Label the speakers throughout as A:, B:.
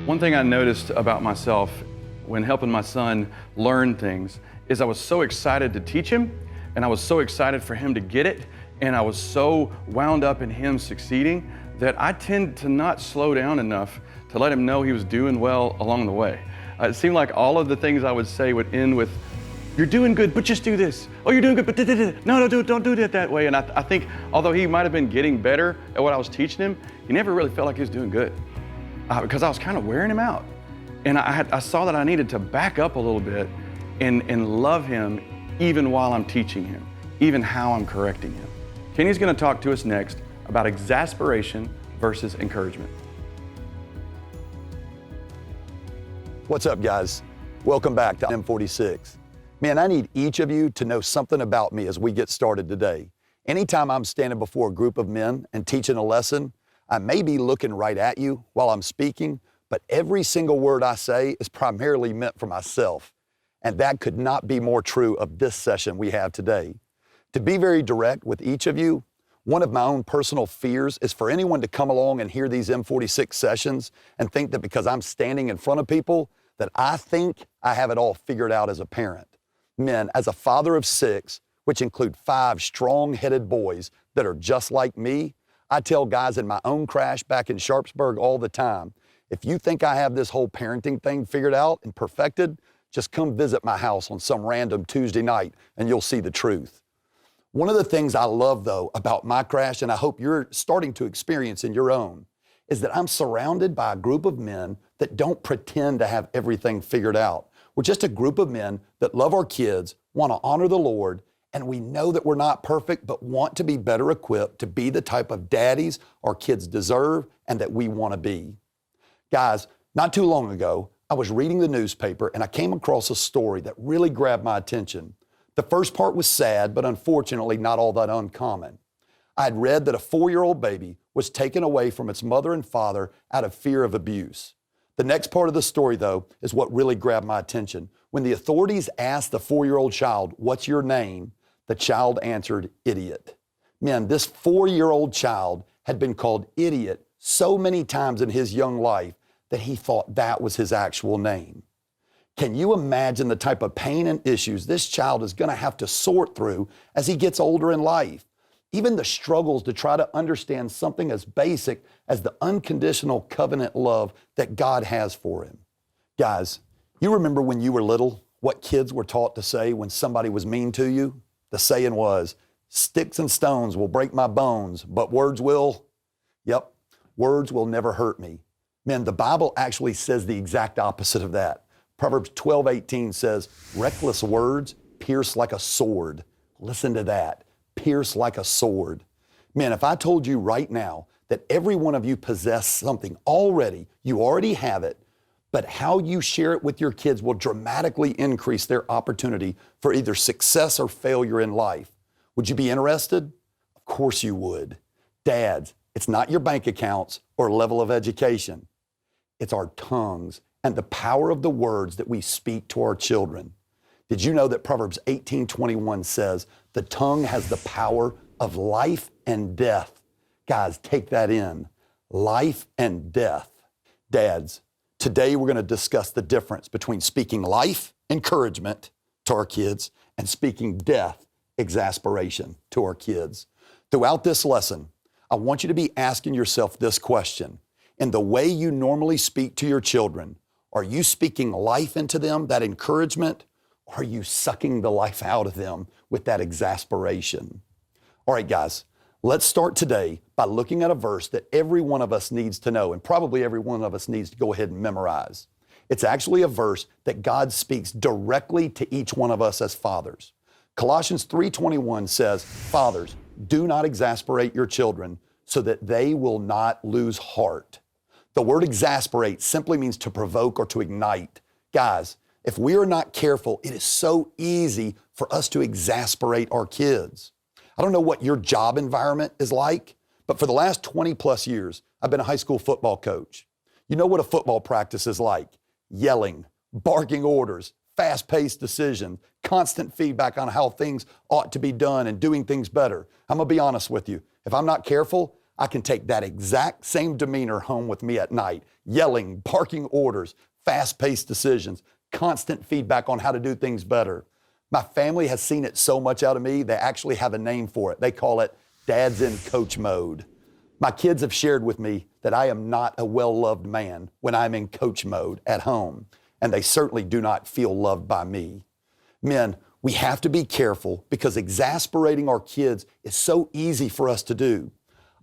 A: One thing I noticed about myself when helping my son learn things is I was so excited to teach him, and I was so excited for him to get it, and I was so wound up in him succeeding that I tend to not slow down enough to let him know he was doing well along the way. It seemed like all of the things I would say would end with, "You're doing good, but just do this. Oh, you're doing good, but no, don't do it that way." And I think although he might have been getting better at what I was teaching him, he never really felt like he was doing good because I was kind of wearing him out. And I saw that I needed to back up a little bit and love him even while I'm teaching him, even how I'm correcting him. Kenny's going to talk to us next about exasperation versus encouragement.
B: What's up, guys? Welcome back to M46. Man, I need each of you to know something about me as we get started today. Anytime I'm standing before a group of men and teaching a lesson, I may be looking right at you while I'm speaking, but every single word I say is primarily meant for myself. And that could not be more true of this session we have today. To be very direct with each of you, one of my own personal fears is for anyone to come along and hear these M46 sessions and think that because I'm standing in front of people, that I think I have it all figured out as a parent. Men, as a father of 6, which include 5 strong-headed boys that are just like me, I tell guys in my own crash back in Sharpsburg all the time, if you think I have this whole parenting thing figured out and perfected, just come visit my house on some random Tuesday night and you'll see the truth. One of the things I love, though, about my crash, and I hope you're starting to experience in your own, is that I'm surrounded by a group of men that don't pretend to have everything figured out. We're just a group of men that love our kids, want to honor the Lord, and we know that we're not perfect, but want to be better equipped to be the type of daddies our kids deserve and that we want to be. Guys, not too long ago, I was reading the newspaper and I came across a story that really grabbed my attention. The first part was sad, but unfortunately not all that uncommon. I had read that a 4-year-old baby was taken away from its mother and father out of fear of abuse. The next part of the story, though, is what really grabbed my attention. When the authorities asked the 4-year-old child, "What's your name?" the child answered, "Idiot." Man, this 4-year-old child had been called idiot so many times in his young life that he thought that was his actual name. Can you imagine the type of pain and issues this child is going to have to sort through as he gets older in life? Even the struggles to try to understand something as basic as the unconditional covenant love that God has for him. Guys, you remember when you were little, what kids were taught to say when somebody was mean to you? The saying was, "Sticks and stones will break my bones, but words will." Yep, words will never hurt me. Man, the Bible actually says the exact opposite of that. Proverbs 12:18 says, "Reckless words pierce like a sword." Listen to that. Pierce like a sword. Man, if I told you right now that every one of you possess something already, you already have it, but how you share it with your kids will dramatically increase their opportunity for either success or failure in life. Would you be interested? Of course you would. Dads, it's not your bank accounts or level of education. It's our tongues and the power of the words that we speak to our children. Did you know that Proverbs 18:21 says, "The tongue has the power of life and death"? Guys, take that in. Life and death. Dads, today we're going to discuss the difference between speaking life, encouragement, to our kids, and speaking death, exasperation, to our kids. Throughout this lesson, I want you to be asking yourself this question. In the way you normally speak to your children, are you speaking life into them, that encouragement, or are you sucking the life out of them with that exasperation? All right, guys, let's start today by looking at a verse that every one of us needs to know, and probably every one of us needs to go ahead and memorize. It's actually a verse that God speaks directly to each one of us as fathers. Colossians 3:21 says, "Fathers, do not exasperate your children so that they will not lose heart." The word exasperate simply means to provoke or to ignite. Guys, if we are not careful, it is so easy for us to exasperate our kids. I don't know what your job environment is like, but for the last 20 plus years, I've been a high school football coach. You know what a football practice is like. Yelling, barking orders, fast-paced decisions, constant feedback on how things ought to be done and doing things better. I'm gonna be honest with you. If I'm not careful, I can take that exact same demeanor home with me at night, yelling, barking orders, fast-paced decisions, constant feedback on how to do things better. My family has seen it so much out of me, they actually have a name for it. They call it Dad's in coach mode. My kids have shared with me that I am not a well-loved man when I'm in coach mode at home, and they certainly do not feel loved by me. Men, we have to be careful because exasperating our kids is so easy for us to do.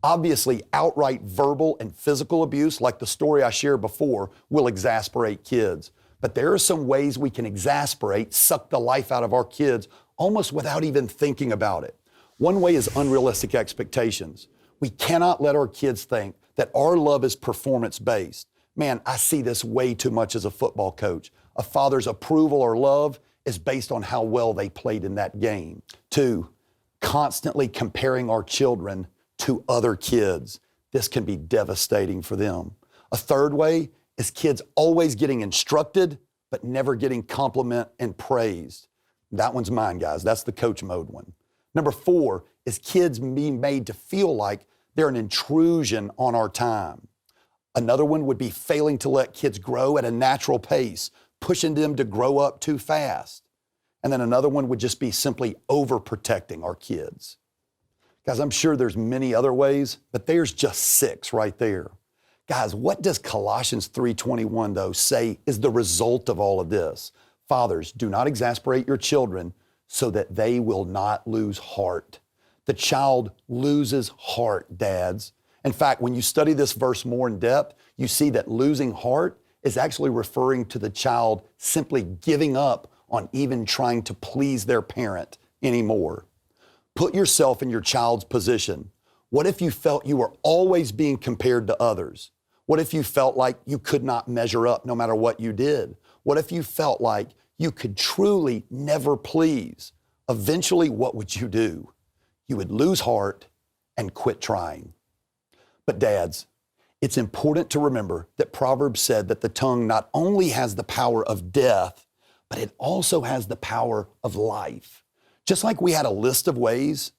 B: Obviously, outright verbal and physical abuse, like the story I shared before, will exasperate kids. But there are some ways we can exasperate, suck the life out of our kids almost without even thinking about it. One way is unrealistic expectations. We cannot let our kids think that our love is performance-based. Man, I see this way too much as a football coach. A father's approval or love is based on how well they played in that game. 2, constantly comparing our children to other kids. This can be devastating for them. A third way is kids always getting instructed, but never getting compliment and praised. That one's mine, guys. That's the coach mode one. Number 4 is kids being made to feel like they're an intrusion on our time. Another one would be failing to let kids grow at a natural pace, pushing them to grow up too fast. And then another one would just be simply overprotecting our kids. Guys, I'm sure there's many other ways, but there's just 6 right there. Guys, what does Colossians 3:21 though say is the result of all of this? Fathers, do not exasperate your children so that they will not lose heart. The child loses heart, dads. In fact, when you study this verse more in depth, you see that losing heart is actually referring to the child simply giving up on even trying to please their parent anymore. Put yourself in your child's position. What if you felt you were always being compared to others? What if you felt like you could not measure up no matter what you did? What if you felt like you could truly never please? Eventually, what would you do? You would lose heart and quit trying. But dads, it's important to remember that Proverbs said that the tongue not only has the power of death, but it also has the power of life. Just like we had a list of ways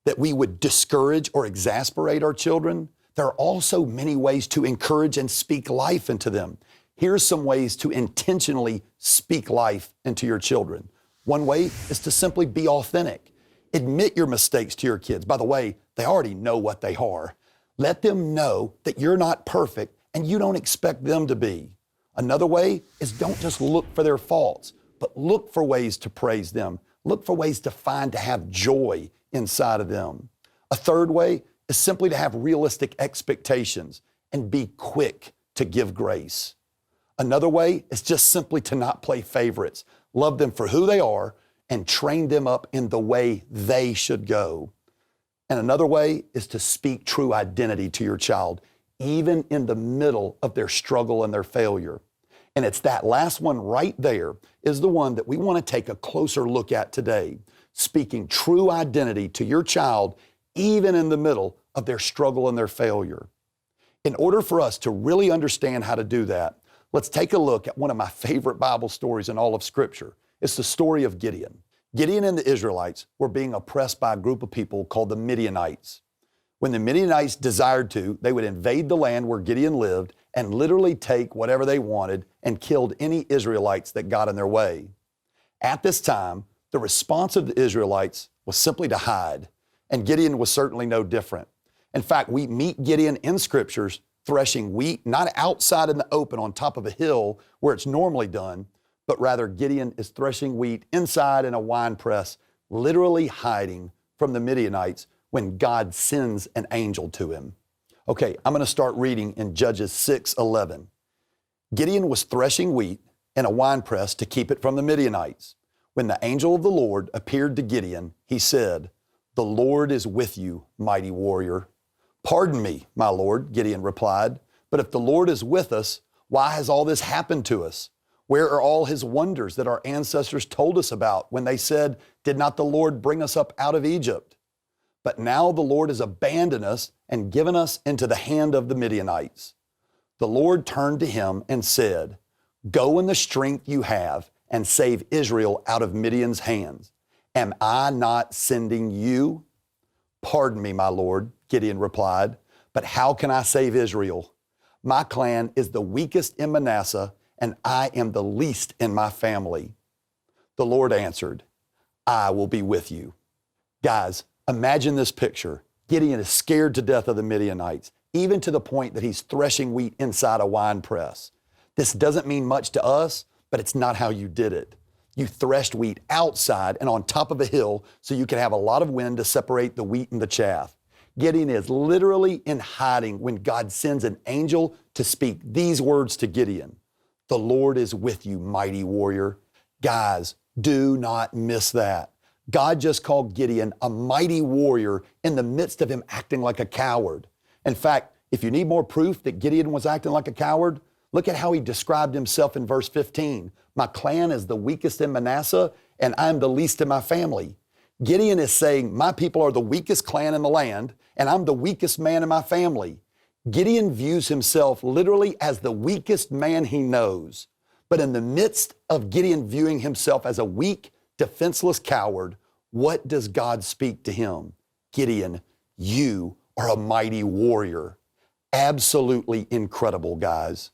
B: that we would discourage or exasperate our children, there are also many ways to encourage and speak life into them. Here's some ways to intentionally speak life into your children. One way is to simply be authentic. Admit your mistakes to your kids. By the way, they already know what they are. Let them know that you're not perfect and you don't expect them to be. Another way is don't just look for their faults, but look for ways to praise them. Look for ways to have joy inside of them. A third way is simply to have realistic expectations and be quick to give grace. Another way is just simply to not play favorites. Love them for who they are and train them up in the way they should go. And another way is to speak true identity to your child, even in the middle of their struggle and their failure. And it's that last one right there is the one that we want to take a closer look at today. Speaking true identity to your child, even in the middle of their struggle and their failure. In order for us to really understand how to do that, let's take a look at one of my favorite Bible stories in all of Scripture. It's the story of Gideon. Gideon and the Israelites were being oppressed by a group of people called the Midianites. When the Midianites desired to, they would invade the land where Gideon lived and literally take whatever they wanted and killed any Israelites that got in their way. At this time, the response of the Israelites was simply to hide, and Gideon was certainly no different. In fact, we meet Gideon in Scriptures threshing wheat, not outside in the open on top of a hill where it's normally done, but rather Gideon is threshing wheat inside in a wine press, literally hiding from the Midianites when God sends an angel to him. Okay, I'm going to start reading in Judges 6:11. Gideon was threshing wheat in a wine press to keep it from the Midianites. When the angel of the Lord appeared to Gideon, he said, "The Lord is with you, mighty warrior." "Pardon me, my Lord," Gideon replied, "but if the Lord is with us, why has all this happened to us? Where are all his wonders that our ancestors told us about when they said, 'Did not the Lord bring us up out of Egypt?' But now the Lord has abandoned us and given us into the hand of the Midianites." The Lord turned to him and said, "Go in the strength you have and save Israel out of Midian's hands. Am I not sending you?" "Pardon me, my Lord," Gideon replied, But how can I save Israel? My clan is the weakest in Manasseh, and I am the least in my family. The Lord answered, I will be with you. Guys, imagine this picture. Gideon is scared to death of the Midianites, even to the point that he's threshing wheat inside a wine press. This doesn't mean much to us, but it's not how you did it. You threshed wheat outside and on top of a hill so you could have a lot of wind to separate the wheat and the chaff. Gideon is literally in hiding when God sends an angel to speak these words to Gideon. The Lord is with you, mighty warrior. Guys, do not miss that. God just called Gideon a mighty warrior in the midst of him acting like a coward. In fact, if you need more proof that Gideon was acting like a coward, look at how he described himself in verse 15. My clan is the weakest in Manasseh, and I'm the least in my family. Gideon is saying, my people are the weakest clan in the land, and I'm the weakest man in my family. Gideon views himself literally as the weakest man he knows. But in the midst of Gideon viewing himself as a weak, defenseless coward, what does God speak to him? Gideon, you are a mighty warrior. Absolutely incredible, guys.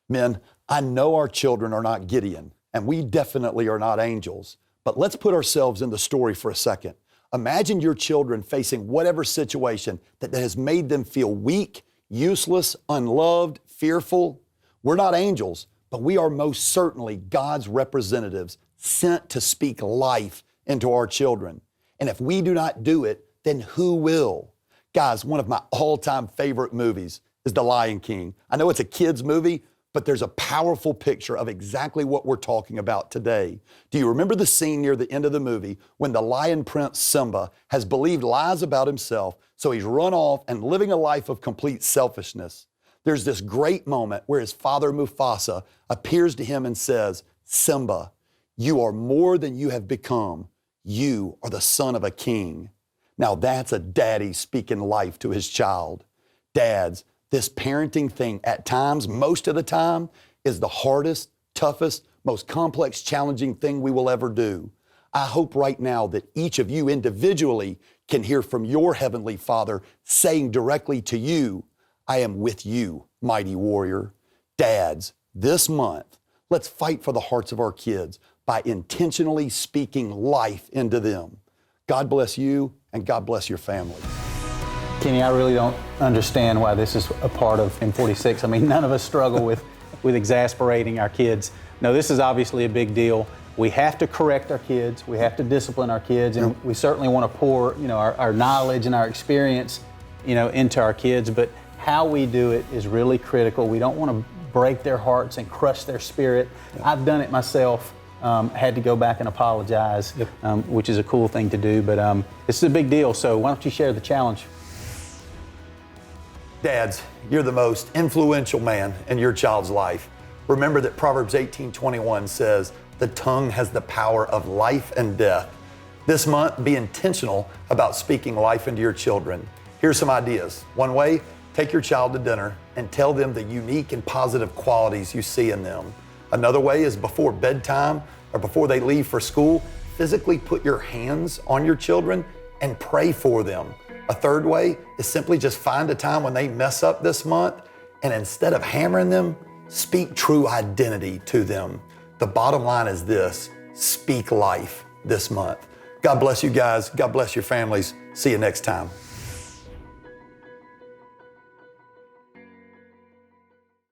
B: Men, I know our children are not Gideon, and we definitely are not angels. But let's put ourselves in the story for a second. Imagine your children facing whatever situation that has made them feel weak, useless, unloved, fearful. We're not angels, but we are most certainly God's representatives sent to speak life into our children. And if we do not do it, then who will? Guys, one of my all-time favorite movies is The Lion King. I know it's a kid's movie, but there's a powerful picture of exactly what we're talking about today. Do you remember the scene near the end of the movie when the lion prince Simba has believed lies about himself, so he's run off and living a life of complete selfishness? There's this great moment where his father Mufasa appears to him and says, Simba, you are more than you have become. You are the son of a king. Now that's a daddy speaking life to his child. Dads, this parenting thing at times, most of the time, is the hardest, toughest, most complex, challenging thing we will ever do. I hope right now that each of you individually can hear from your Heavenly Father saying directly to you, I am with you, mighty warrior. Dads, this month, let's fight for the hearts of our kids by intentionally speaking life into them. God bless you and God bless your family.
C: Kenny, I really don't understand why this is a part of M46. I mean, none of us struggle with exasperating our kids. No, this is obviously a big deal. We have to correct our kids. We have to discipline our kids, and we certainly want to pour, our knowledge and our experience, into our kids. But how we do it is really critical. We don't want to break their hearts and crush their spirit. I've done it myself. Had to go back and apologize, which is a cool thing to do. But this is a big deal. So why don't you share the challenge?
B: Dads, you're the most influential man in your child's life. Remember that Proverbs 18:21 says, the tongue has the power of life and death. This month, be intentional about speaking life into your children. Here's some ideas. One way, take your child to dinner and tell them the unique and positive qualities you see in them. Another way is before bedtime or before they leave for school, physically put your hands on your children and pray for them. A third way is simply just find a time when they mess up this month, and instead of hammering them, speak true identity to them. The bottom line is this: speak life this month. God bless you guys. God bless your families. See you next time.